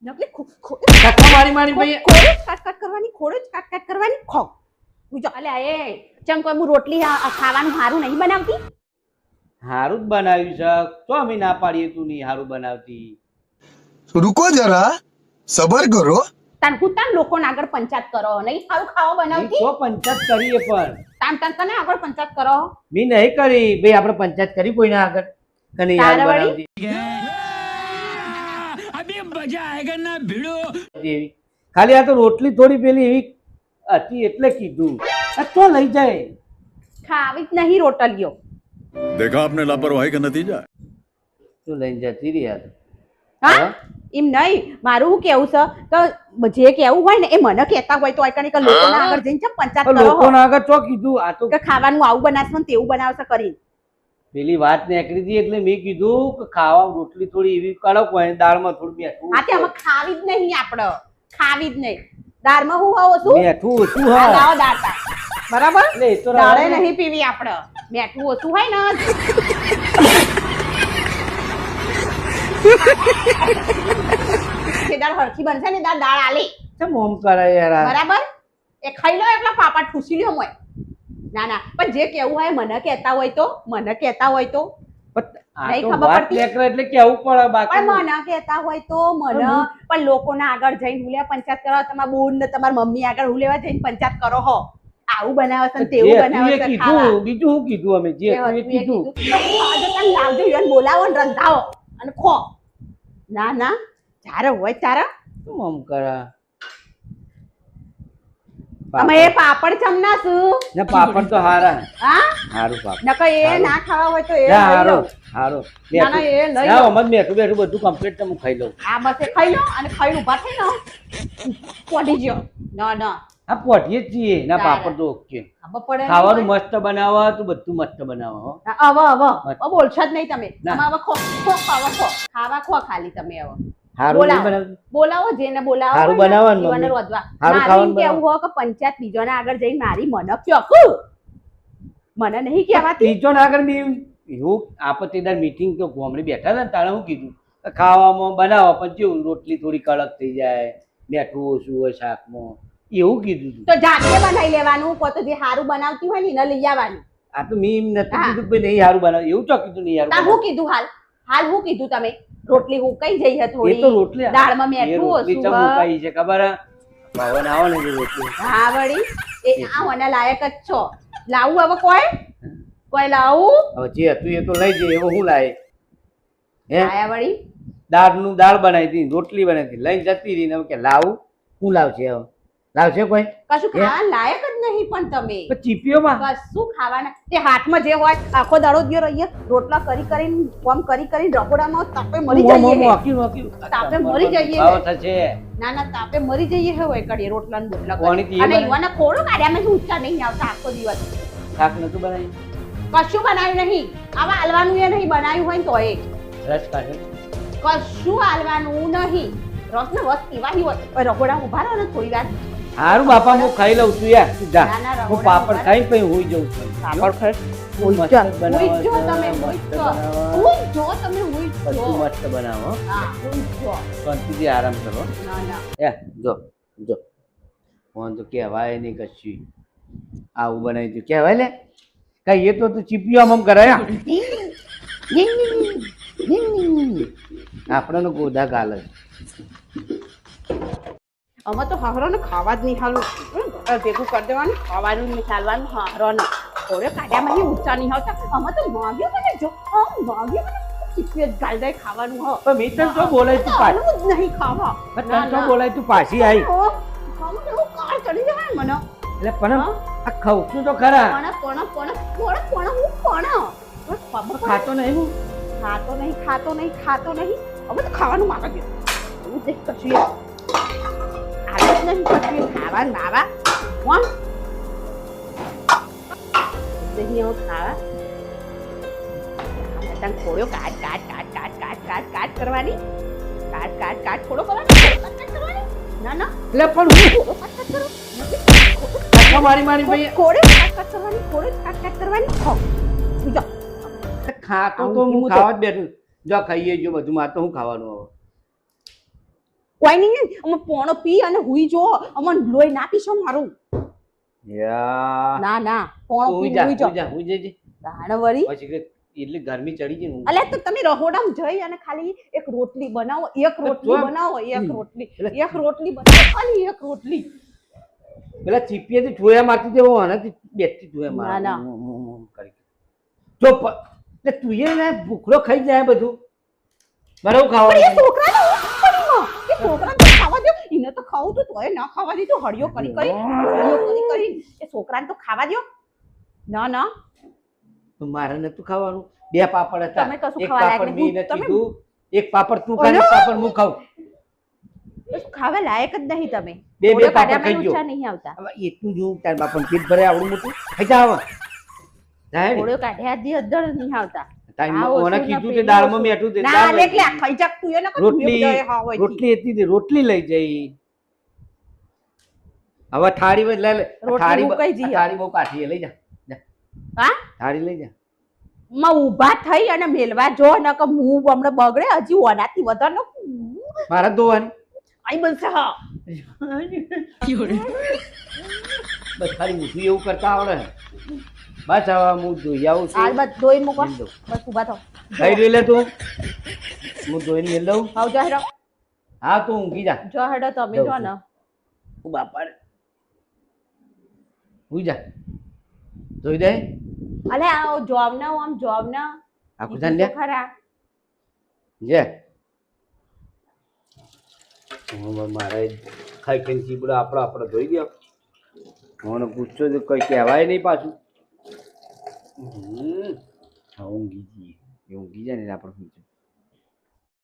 નકલી ધક્કા મારી મારી ભાઈ ખોડે કાટ કરવાની ખોડે કાટ કરવાની ખો ઉજો અલે એ ચમ કોઈ હું રોટલી ખાવાનું સારું નહીં બનાવતી હારું જ બનાવ્યું છે તો અમે ના પાડીએ તું નહીં હારું બનાવતી रुको जरा सबर करो તાન કુતાન લોકોને આગળ પંચાયત કરો નહીં સારું ખાવા બનાવતી તો પંચાયત કરીએ પણ તાન તાન તને આગળ પંચાયત કરો મેં નહીં કરી ભાઈ આપણે પંચાયત કરી કોઈના આગળ કે નહીં હારું બનાવતી अभी मजा आएगा ना भिड़ो એવી ખાલી આ તો રોટલી થોડી પેલી એવી હતી એટલે કીધું આ તો લઈ જાય ખાવી જ નહીં રોટલીઓ देखा आपने लापरवाही का नतीजा તું લઈને જતી રહી યાર હા એમ નહીં મારું શું કેવું છે કે જે કેવું હોય ને એ મને કહેતા હોય તો આઈકન કે લોકોના આગળ જઈને ચમ પંચાયત કરો લોકોના આગળ ચો કીધું આ તો કે ખાવાનું આવું બનાવશે ને તેવું બનાવશે કરી પેલી વાત નીકળી હતી એટલે મેં કીધું કે ખાવા રોટલી થોડી એવી કડક હોય દાળમાં થોડું બેઠું હા તે આમાં ખાવી જ નહીં આપણે ખાવી જ નહીં દાળમાં હું આવો છું બેઠું ઓછું હા લાવો દાળ તા. બરાબર એટલે એ તો દાળે રહેવા દે. નહીં પીવી આપણે બેઠું ઓછું હોય ને જે દાળ હરખી બનશે ને દાળ આલી કેમ ઓમ કરે યાર આ? બરાબર એ ખાઈ લો એટલે પાપા ઠૂસી લ્યો મોય ના ના પણ જે કેવું હોય મને કહેતા હોય તો પણ આ નહીં તો ખબર વાત પડતી. નીકળે એટલે કેવું પડે પણ બાકી મને કહેતા હોય તો મને પણ લોકોના આગળ જઈને હું લેવા પંચાયત કરો તમારા બોન ને તમારા મમ્મી આગળ હું લેવા જઈને પંચાયત કરો હો આવું બનાવે છે ને જે તેવું હતું બનાવે એ છે કીધું ખાવા. બીજું શું કીધું અમે જે હતું એ કીધું તો હું આજે તને લાવજો ઈવન બોલાવો ને રંધાવો અને ખો ના ના જ્યારે હોય ત્યારે શું ઓમ કરે તમે એ પાપડ ચમના શું ને પાપડ તો હારા હા હારું પાપડ નકર એ ના ખાવા હોય તો એ ના, લઈ લો. હારો ના, ના, એ લઈ લો. બેઠું બેઠું બધું કમ્પ્લીટ હું ખાઈ લઉં આ બસ એ ખાઈ લો અને ખાઈને ઊભા થઈ લો પોડી ગયો ના ના આ પોઠીએ જ છીએ ના સારા. પાપડ તો ઓકે ખબર પડે નહીં ખાવાનું હોય. મસ્ત બનાવવા તું બધું મસ્ત બનાવો હો. હવે બોલશો જ નહીં તમે ના. તમે હવે ખો ખો ખાવા ખો ખાવા ખો ખાલી તમે હવે હારું નહીં બોલાવો. બનાવતું? બોલાવો જેને બોલાવો હારું હોય ને, બનાવવાનું ઈવોને મમ્મી. રોધવા. હારું મારે ખાવાનું એમ કેવું હોય કે પંચાયત બીજોના આગળ જઈને મારી મને કયો મને નહીં કહેવાતી ત્રીજો ના આગળ બી એવું આપત્તિદાર મીટિંગ તો ગામડે બેઠા હતા ને તાણે હું કીધું કે ખાવામાં બનાવો પણ જેવું રોટલી થોડી કડક થઈ જાય બેઠું ઓછું હોય શાકમાં એવું કીધું તું તો જાતે બનાવી લેવાનું કો તો જે સારું બનાવતી હોય ને એને લઈ આવવાનું આ તો મેં એમ નથી હા. કીધું કે ભાઈ નહીં હારું બનાવ એવું ચો કીધું નહીં તાર હારું હું કીધું હાલ હું કીધું તમે રોટલી હુકાઈ જઈ હે એ તો થોડી રોટલી દાળમાં એ મેઠું રોટલી ઓછું ચમ હોય. મુકાઈ છે ખબર હે? ભાવન આવો ને જે રોટલી હા વળી એ આ મને લાયક જ છો લાવું હવે કોઈ લાવું હવે જે હતું એ તો લઈ જઈએ એવો હું લાય હે આયા વળી દાળ બનાવી હતી રોટલી બનાવી હતી લઈને જતી રહી ને હવે કે લાવું હું લાવશે હવે લાવશે કોઈ કશું ખાવા લાયક જ નહીં પણ તમે તો ચીપીઓમાં કશું ખાવાના તે હાથમાં જે હોય આખો દાડો ગયો રહીએ રોટલા કરી કરીને કોમ કરી કરીને રગોડામાં તાપે મરી જઈએ હે. તાપે મરી જઈએ ભાવ થશે ના ના તાપે મરી જઈએ હે હોય કડીએ રોટલા ને બોટલા કોણી કરી. થી એ અને બનાવી? ઈવાના ખોડો કાઢ્યામાં જ ઊંચા નહીં આવતા આખો દિવસ શાક નતું બનાવ્યું કશું બનાવ્યું નહીં આવા હાલવાનું એ નહીં બનાવ્યું હોય ને તો એ રસ કાઢ્યો કશું હાલવાનું નહીં રસ ને વસ પીવાની હોય ઓય રગોડામાં ઉભા રહો ને થોડી વાર હારું બાપા હું ખાઈ લઉં છું યાર તું જા ના, ના, હું રગોડા પાપડ ઉભા ખાઈ પછી હુઈ જઉં છું પાપડ ખાઈ હું મસ્ત બનાવો ઉઈજો છો, તમે મસ્ત ઉઈજો બનાવો. ઉઈજો તમે ઉઈજો બધું મસ્ત બનાવો હો. હા ઉઈજો શાંતિથી આરામ કરો ના ના જો ફોન તો કહેવાય નહીં કશું આવું બનાવી તું કહેવાય લે કઈ એ તો તું ચીપિયો આમ કરાય આપણે ગોધા ગાલે અમે તો હારો ને ખાવા જ નહીં હાલું ભેગું કરી દેવાનું ખાવાનું નહીં ચાલવાનું હારો ને થોડે કાઢ્યામાં ઊંચા નહીં આવતા અમે તો માગ્યું મને જો માગ્યું મને ચીપી જ ગાલ દે ખાવાનું હો પણ મેં તને તો બોલાય તું પાછી ખાવાનું જ નહીં ખાવા તને તો બોલાય તું પાછી આવી ખાવાનું એવું કાળ ચડી જવાય મને એટલે પણ આ ખાઉં છું તો ખરા હું ખબર ખાતો નહીં હું ખાતો નહીં હવે તો ખાવાનું માગે છે હું દેખ કશું આલસ નહીં કશું ખાવાનું બાબા કોણ દહીં હવે ખાવા તને ખોડ્યો કાટ કરવાની કાટ ખોડો કરવાની ના ના એટલે પણ હું ધક્કા મારી ભાઈ ખોડે કાટ કરવાની ખો બીજો ખાતો તો હું ખાવા જ બેઠું જો ખાઈએ જો બધું માં તો હું ખાવાનું હવે કોઈ નહીં અમે પોણો પી અને હુઈ જો અમને લોહી ના પીશો મારું યા ના ના પોણો તું પી જા હુઈ જો તું જા હું જજે તાણ વળી પછી કે એટલી ગરમી ચડી ગઈ ને અલે તો તમે રહોડામાં જઈ અને ખાલી એક રોટલી બનાવો એક રોટલી જો. બનાવો એક એટલે- રોટલી બનાવો ખાલી એક રોટલી પેલા ચીપિયાથી ઠોયા મારતી દેવો આનાથી બેઠી ઠોયા માર ના, ના. કરી જો એટલે તું ને ભૂખડો ખાઈ જાય બધું બરાબર પણ એ ખાવાનું છોકરાને ઊંઘ પડી માં. એ છોકરાને તો ખાવા દો એને તો ખાવું તો તોય ના ખાવા દીધું હળિયો કરી એ છોકરાને તો ખાવા દો ના ના તો મારે નતું ખાવાનું બે પાપડ હતા તમે કશું એક ખાવા લાયક પાપડ નહીં. મેં તમે- કીધું એક પાપડ તું ખાય એક પાપડ હું ખાઉં એ ખાવા લાયક જ નહીં તમે બે ઓળો પાપડ કાઢ્યામાં ખાઈ ગયો ઊંચા નહીં આવતા હવે એટલું જોઉં તાર બાપણ પેટ ભરે આવડું મોટું ખાઈ જા હવે જાય ને ઓળો કાઢ્યા દી અદ્દર નહીં આવતા તારી આ મને ઓછું કીધું ના તે પેલું દાળમાં ઓછું. મેઠું દે ના દાળ લઈ એટલે આ ખાઈ જાક તું એને કશું રોટલી ભેગું જાય હા હોય રોટલી હતી તે રોટલી લઈ જઈ હવે થાળી લે લે રોટલી થાળી મુકાઈ જઈએ. થાળી બહુ કાઠી લઈ જા હા થાળી લઈ જા માં ઊભા થઈ અને મેલવા જો ન કે હું હમણાં બગડે હજી ઓનાથી વધારે ન મારા ધોવાની આઈ બનશે હા બસ ખાલી ઊઠું એવું કરતા આવડે બસ હવે હું ધોઈ આવું હાલ છું બસ ધોઈ મૂકો મેલ દઉં. બસ ઊભા થાવ ખાઈ રહી લે તું હું ધોઈને મેલ દઉં હાવ જો હેડો હા તું ઊંઘી જા જો હેડો તમે દઉં જો છું. ને તું બાપા રે ઊંઘી જા ધોઈ દે અલે આ જોબ ના આમ જોબ ના આખું જાન લે ખરા જે મારે ખાઈ ખાઈને ચીબડો આપણો ધોઈ દો મને પૂછજો તો કઈ કહેવાય નહીં પાછું હા ઊંઘી જઈએ એ ઊંઘી જાય ને એટલે આપણે પૂછ્યું